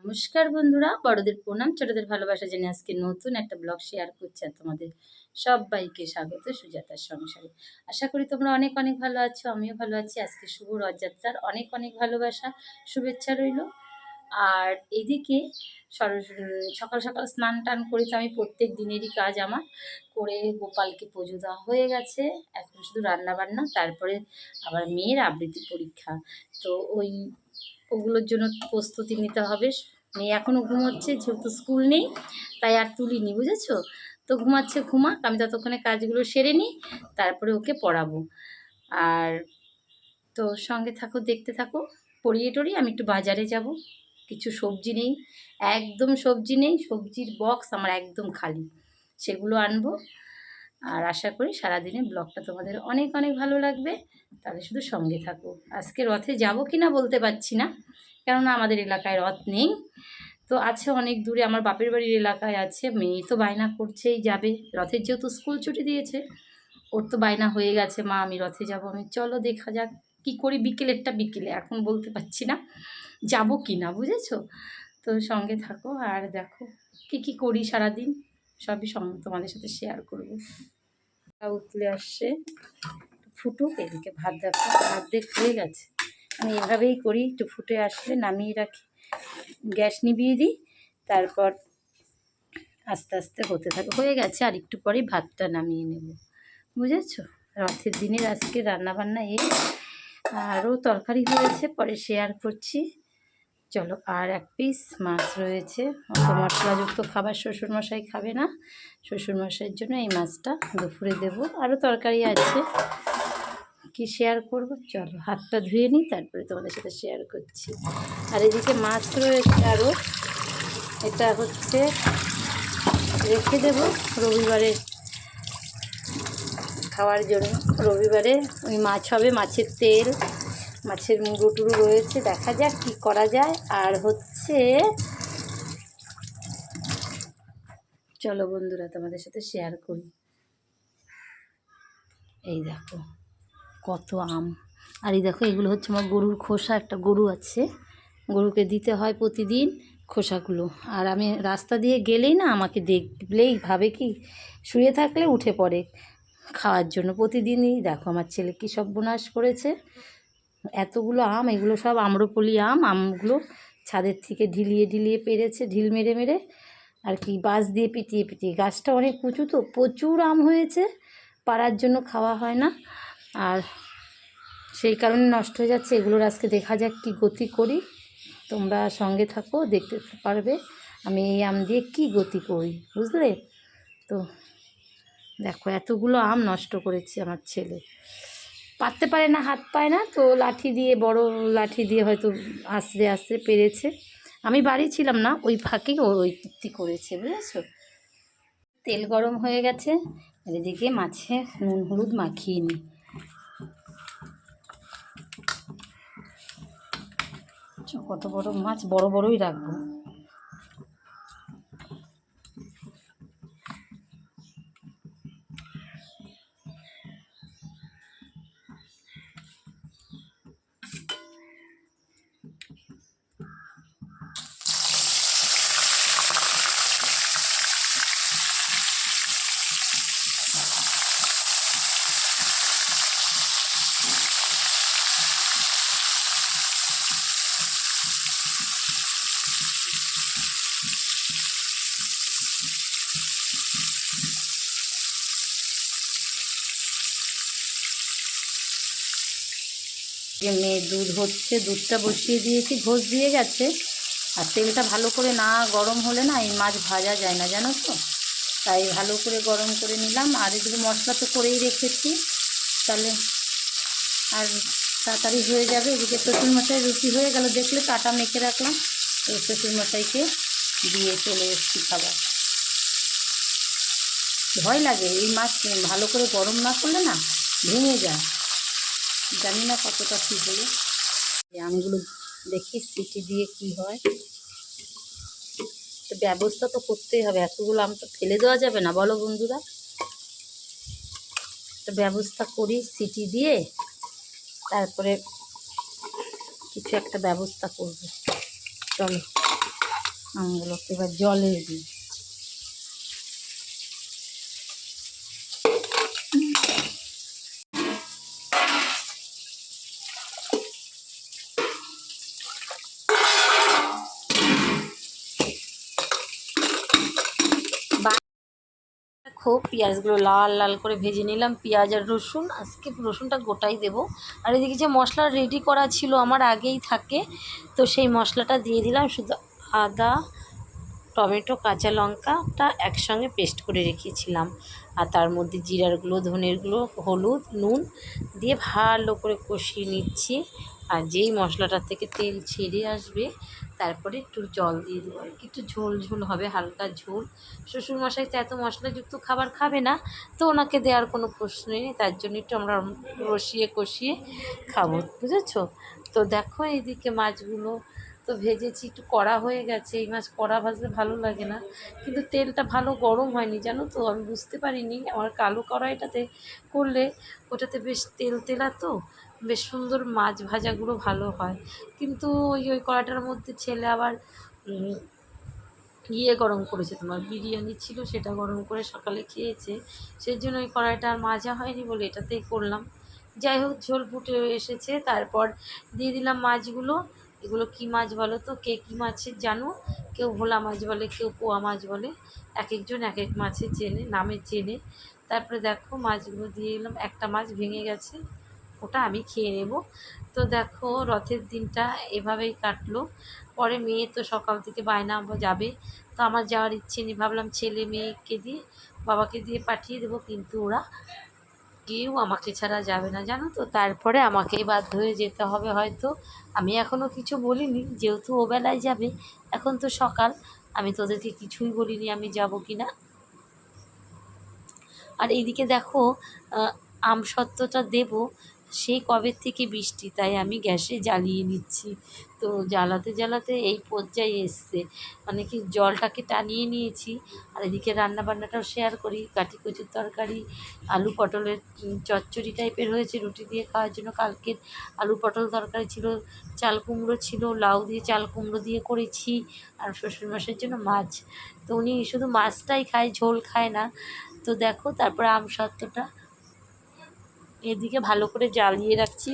নমস্কার বন্ধুরা, বড়দের প্রণাম, ছোটদের ভালোবাসা জেনে আজকে নতুন একটা ব্লগ শেয়ার করছি আর তোমাদের সবাইকে স্বাগত সুজাতার সংসারে। আশা করি তোমরা অনেক অনেক ভালো আছো, আমিও ভালো আছি। আজকে শুভ রথযাত্রার অনেক অনেক ভালোবাসা শুভেচ্ছা রইল। আর এদিকে সকাল সকাল স্নান টান করেছি, আমি প্রত্যেক দিনেরই কাজ আমার করে গোপালকে পুজো দেওয়া হয়ে গেছে। এখন শুধু রান্না বান্না, তারপরে আবার মেয়ের আবৃত্তি পরীক্ষা, তো ওগুলোর জন্য প্রস্তুতি নিতে হবে। মেয়ে এখনও ঘুমোচ্ছে, যেহেতু স্কুল নেই তাই আর তুলিনি, বুঝেছো? তো ঘুমাচ্ছে, ঘুমাক, আমি ততক্ষণে কাজগুলো সেরে নিই, তারপরে ওকে পড়াবো। আর তো সঙ্গে থাকো, দেখতে থাকো। পড়িয়ে টড়িয়ে আমি একটু বাজারে যাব, কিছু সবজি নেই, একদম সবজি নেই, সবজির বক্স আমার একদম খালি, সেগুলো আনবো। আর আশা করি সারাদিনে ব্লগটা তোমাদের অনেক অনেক ভালো লাগবে, তাহলে শুধু সঙ্গে থাকো। আজকে রথে যাব কি না বলতে পারছি না, কেননা আমাদের এলাকায় রথ নেই। তো আছে অনেক দূরে, আমার বাপের বাড়ির এলাকায় আছে। মেয়ে তো বায়না করছেই যাবে, রথের যেহেতু স্কুল ছুটি দিয়েছে, ওর তো বায়না হয়ে গেছে, মা আমি রথে যাব। আমি চলো দেখা যাক কি করি, বিকেলেরটা বিকেলে, এখন বলতে পারছি না যাব কি না, বুঝেছো? তো সঙ্গে থাকো আর দেখো কি করি সারাদিন, সবই তোমাদের সাথে শেয়ার করবো। উতলে আসছে, ফুটুক। এদিকে ভাত দেখো, ভাত দেখ হয়ে গেছে। আমি এভাবেই করি, একটু ফুটে আসলে নামিয়ে রাখি, গ্যাস নিভিয়ে দিই, তারপর আস্তে আস্তে হতে থাকে। হয়ে গেছে, আর একটু পরেই ভাতটা নামিয়ে নেব, বুঝেছো? রথের দিনের আজকে রান্নাবান্না এই, আরও তরকারি হয়েছে, পরে শেয়ার করছি। চলো, আর এক পিস মাছ রয়েছে, অত মশলাযুক্ত খাবার শ্বশুরমশাই খাবে না, শ্বশুরমশাইয়ের জন্য এই মাছটা দুপুরে দেব। আরও তরকারি আছে, কি শেয়ার করব। চলো হাতটা ধুয়ে নিই, তারপরে তোমাদের সাথে শেয়ার করছি। আর এদিকে মাছ রয়েছে আরও, এটা হচ্ছে রেখে দেব রবিবারে খাওয়ার জন্য। রবিবারে ওই মাছ হবে, মাছের তেল, মাছের মুড়ো টুড়ো রয়েছে, দেখা যাক কী করা যায়। আর হচ্ছে চলো বন্ধুরা তোমাদের সাথে শেয়ার করি। এই দেখো কত আম, আর এই দেখো এগুলো হচ্ছে আমার গরুর খোসা, একটা গরু আছে, গরুকে দিতে হয় প্রতিদিন খোসাগুলো। আর আমি রাস্তা দিয়ে গেলেই না, আমাকে দেখলেই ভাবে কি শুয়ে থাকলে উঠে পড়ে খাওয়ার জন্য। প্রতিদিনই দেখো আমার ছেলে কী সব বোনাস করেছে, এতগুলো আম, এগুলো সব আম্রপলি আম। আমগুলো ছাদের থেকে ঢিলিয়ে ঢিলিয়ে পেরেছে, ঢিল মেরে মেরে আর কি, বাঁশ দিয়ে পিটিয়ে পিটিয়ে। গাছটা অনেক উঁচু, তো প্রচুর আম হয়েছে, পাড়ার জন্য খাওয়া হয় না, আর সেই কারণে নষ্ট হয়ে যাচ্ছে। এগুলোর আজকে দেখা যাক কী গতি করি, তোমরা সঙ্গে থাকো, দেখতে পারবে আমি এই আম দিয়ে কী গতি করি, বুঝলে? তো দেখো এতগুলো আম নষ্ট করেছে আমার ছেলে, পারতে পারে না, হাত পায় না, তো লাঠি দিয়ে, বড় লাঠি দিয়ে হয়তো আস্তে আস্তে পেরেছে। আমি বাড়ি ছিলাম না, ওই ফাঁকেই ওই কীর্তি করেছে, বুঝেছো? তেল গরম হয়ে গেছে, এদিকে মাছে নুন হলুদ মাখিয়ে নিই। কত বড় মাছ, বড় বড়ই রাখবো। মেয়ের দুধ হচ্ছে, দুধটা বসিয়ে দিয়েছি, ঘোষ দিয়ে গেছে। আর তেলটা ভালো করে না গরম হলে না এই মাছ ভাজা যায় না, জানো তো, তাই ভালো করে গরম করে নিলাম। আর এদিকে মশলা তো করেই রেখেছি, তাহলে আর তাড়াতাড়ি হয়ে যাবে। এদিকে শ্বশুরমশাই রুটি হয়ে গেল, দেখলে কাটা মেখে রাখলাম, তো শ্বশুরমশাইকে দিয়ে চলে এসেছি খাবার। ভয় লাগে এই মাছ ভালো করে গরম না করলে না ভেঙে যায়, জানি না কতটা ঠিক হলো। আমগুলো দেখি সিটি দিয়ে কি হয়, তো ব্যবস্থা তো করতেই হবে, এতগুলো আম তো ফেলে দেওয়া যাবে না, বলো বন্ধুরা? তো ব্যবস্থা করি সিটি দিয়ে, তারপরে কিছু একটা ব্যবস্থা করবো। চলো আমগুলোকে এবার জলে দিই। দেখো পেঁয়াজগুলো লাল লাল করে ভেজে নিলাম, পেঁয়াজ আর রসুন, আজকে রসুনটা গোটাই দেবো। আর এদিকে যে মশলা রেডি করা ছিল আমার আগেই থাকে, তো সেই মশলাটা দিয়ে দিলাম। শুধু আদা, টমেটো, কাঁচা লঙ্কাটা একসঙ্গে পেস্ট করে রেখেছিলাম, আর তার মধ্যে জিরার গুঁড়ো, ধনের গুঁড়ো, হলুদ, নুন দিয়ে ভালো করে কষিয়ে নিচ্ছি। আর যেই মশলাটার থেকে তেল ছেড়ে আসবে তারপরে একটু জল দিয়ে দেবো, আর একটু ঝোল ঝোল হবে, হালকা ঝোল। শ্বশুরমশাই তো এত মশলাযুক্ত খাবার খাবে না, তো ওনাকে দেওয়ার কোনো প্রশ্নই নেই, তার জন্য একটু আমরা রসিয়ে কষিয়ে খাবো, বুঝেছো? তো দেখো এইদিকে মাছগুলো তো ভেজেছি, একটু কড়া হয়ে গেছে। এই মাছ কড়া ভাজলে ভালো লাগে না, কিন্তু তেলটা ভালো গরম হয়নি জানো তো, আমি বুঝতে পারিনি। আমার কালো কড়াইটাতে করলে ওটাতে বেশ তেল তেলা, তো বেশ সুন্দর মাছ ভাজাগুলো ভালো হয়। কিন্তু ওই কড়াটার মধ্যে ছেলে আবার গরম করেছে, তোমার বিরিয়ানি ছিল, সেটা গরম করে সকালে খেয়েছে, সেই জন্য ওই কড়াইটা আর মাজা হয়নি বলে এটাতেই করলাম। যাই হোক, ঝোল ফুটে এসেছে, তারপর দিয়ে দিলাম মাছগুলো। এগুলো কী মাছ বলো তো, কে কী মাছের জানো? কেউ ভোলা মাছ বলে, কেউ পোয়া মাছ বলে, এক একজন এক এক মাছের নামে চেনে। তারপরে দেখো মাছগুলো দিয়ে দিলাম, একটা মাছ ভেঙে গেছে, ওটা আমি খেয়ে নেব। তো দেখো রথের দিনটা এভাবেই কাটলো। পরে মেয়ে তো সকাল থেকে বায়না যাবে, তো আমার যাওয়ার ইচ্ছে নেই, ভাবলাম ছেলে মেয়েকে দিয়ে বাবাকে দিয়ে পাঠিয়ে দেবো, কিন্তু ওরা কেউ আমাকে ছাড়া যাবে না জানো তো। তারপরে আমাকেই বাধ্য হয়ে যেতে হবে হয়তো। আমি এখনও কিছু বলিনি, যেহেতু ও বেলায় যাবে, এখন তো সকাল, আমি তোদেরকে কিছুই বলিনি আমি যাব কি না। আর এইদিকে দেখো আমসত্ত্বটা দেবো, সেই কবে থেকে বৃষ্টি, তাই আমি গ্যাসে জ্বালিয়ে নিচ্ছি। তো জ্বালাতে জ্বালাতে এই পর্যায়ে এসছে, মানে কি জলটাকে টানিয়ে নিয়েছি। আর এদিকে রান্নাবান্নাটাও শেয়ার করি, কাটি কচুর তরকারি, আলু পটলের চচ্চড়ি টাইপের হয়েছে রুটি দিয়ে খাওয়ার জন্য। কালকের আলু পটল তরকারি ছিল, চাল কুমড়ো ছিল, লাউ দিয়ে চাল কুমড়ো দিয়ে করেছি, আর শ্বশুরমশাইয়ের জন্য মাছ। তো উনি শুধু মাছটাই খায়, ঝোল খায় না। তো দেখো তারপরে আমসত্ত্বটা এদিকে ভালো করে জ্বালিয়ে রাখছি,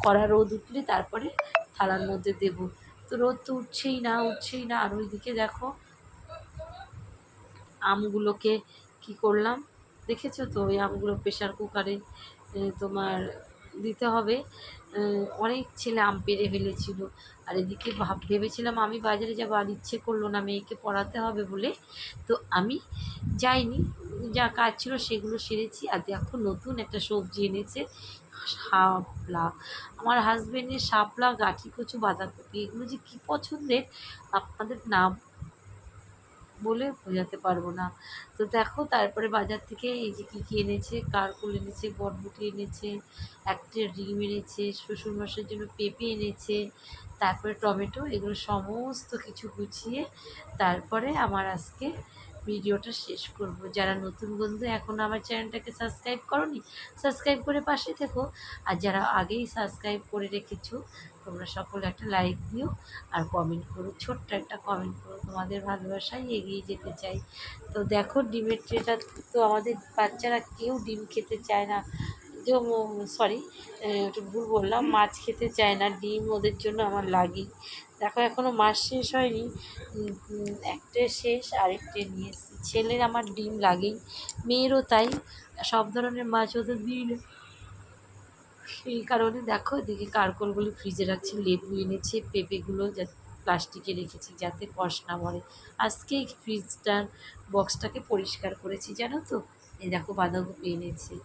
কড়া রোদ উঠলে তারপরে থালার মধ্যে দেব। তো রোদ তো উঠছেই না উঠছেই না। আর ওইদিকে দেখো আমগুলোকে কি করলাম দেখেছো তো, ওই আমগুলো প্রেশার কুকারে তোমার দিতে হবে। অনেক ছেলে আম পেড়ে ফেলেছিল। আর এদিকে ভেবেছিলাম আমি বাজারে যাবো, আর ইচ্ছে করলো না, মেয়েকে পড়াতে হবে বলে তো আমি যাইনি। যা কাজ ছিল সেগুলো সেরেছি। আর দেখো নতুন একটা সবজি এনেছে, শাপলা। আমার হাজব্যান্ডের শাপলা, গাঠি কচু, বাঁধাকপি, এগুলো যে কী পছন্দের আপনাদের নাম বলে বোঝাতে পারবো না। তো দেখো তারপরে বাজার থেকে এই যে কী কী এনেছে, কারকুল এনেছে, বরবটি এনেছে, একটা ডিম এনেছে, শ্বশুরমশাইয়ের জন্য পেঁপে এনেছে, তারপরে টমেটো, এগুলো সমস্ত কিছু গুছিয়ে তারপরে আমার আজকে ভিডিওটা শেষ করব। যারা নতুন বন্ধু এখনও আমার চ্যানেলটাকে সাবস্ক্রাইব করোনি, সাবস্ক্রাইব করে পাশে থেকো। আর যারা আগেই সাবস্ক্রাইব করে রেখেছো তোমরা সকলে একটা লাইক দিও আর কমেন্ট করো, ছোট্ট একটা কমেন্ট করো, তোমাদের ভালোবাসায় এগিয়ে যেতে চাই। তো দেখো ডিমের ট্রেটা, তো আমাদের বাচ্চারা কেউ ডিম খেতে চায় না, যে সরি একটু ভুল বললাম, মাছ খেতে চায় না, ডিম ওদের জন্য আমার লাগেই। দেখো এখনও মাস শেষ হয়নি, একটা শেষ আরেকটা নিয়ে এসেছি। ছেলের আমার ডিম লাগেই, মেয়েরও তাই, সব ধরনের মাছ ওদের দিই না। সেই কারণে দেখো এদিকে কারকলগুলো ফ্রিজে রাখছি, লেবু এনেছে, পেঁপেগুলো প্লাস্টিকে রেখেছি যাতে কষ না মরে। আজকেই ফ্রিজটার বক্সটাকে পরিষ্কার করেছি জানো তো। এই দেখো বাঁধাকপি এনেছে,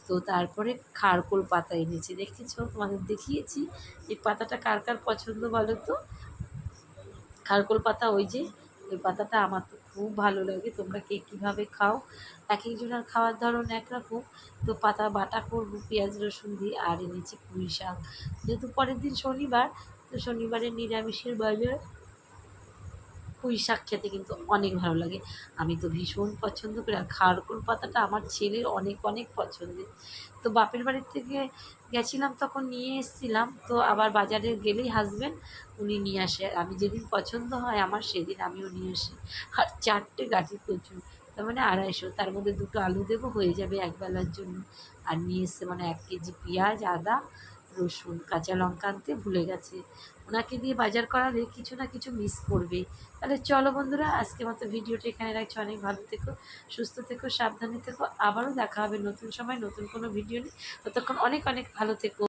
তো তারপরে খারকোল পাতা এনেছে, দেখেছো তোমাদের দেখিয়েছি। এই পাতাটা কার কার পছন্দ বলো তো, খারকোল পাতা, ওই যে ওই পাতাটা আমার তো খুব ভালো লাগে। তোমরা কে কীভাবে খাও, এক একজনের খাওয়ার ধরন একরকম। তো পাতা বাটা করবো পেঁয়াজ রসুন দিয়ে। আর এনেছি পুঁই শাক, যেহেতু পরের দিন শনিবার, তো শনিবারের নিরামিষের বাজার পুঁই শাক খেতে কিন্তু অনেক ভালো লাগে। আমি তো ভীষণ পছন্দ করি, আর খারকুল পাতাটা আমার ছেলের অনেক অনেক পছন্দের। তো বাপের বাড়ির থেকে গেছিলাম তখন নিয়ে এসেছিলাম, তো আবার বাজারে গেলেই হাসবেন্ড উনি নিয়ে আসে, আর আমি যেদিন পছন্দ হয় আমার সেদিন আমিও নিয়ে আসি। আর 4টে গাঠি কচু, তার মানে 250, তার মধ্যে 2টো আলু দেবো, হয়ে যাবে একবেলার জন্য। আর নিয়ে এসছে মানে 1 কেজি পেঁয়াজ, আদা, রসুন, কাঁচা লঙ্কা আনতে ভুলে গেছে। ওনাকে দিয়ে বাজার করালে কিছু না কিছু মিস করবেই। তাহলে চলো বন্ধুরা, আজকের মতো ভিডিওটা এখানে রাখছি। অনেক ভালো থেকো, সুস্থ থেকো, সাবধানে থেকো। আবারও দেখা হবে নতুন সময় নতুন কোনো ভিডিও নিয়ে। ততক্ষণ অনেক অনেক ভালো থেকো।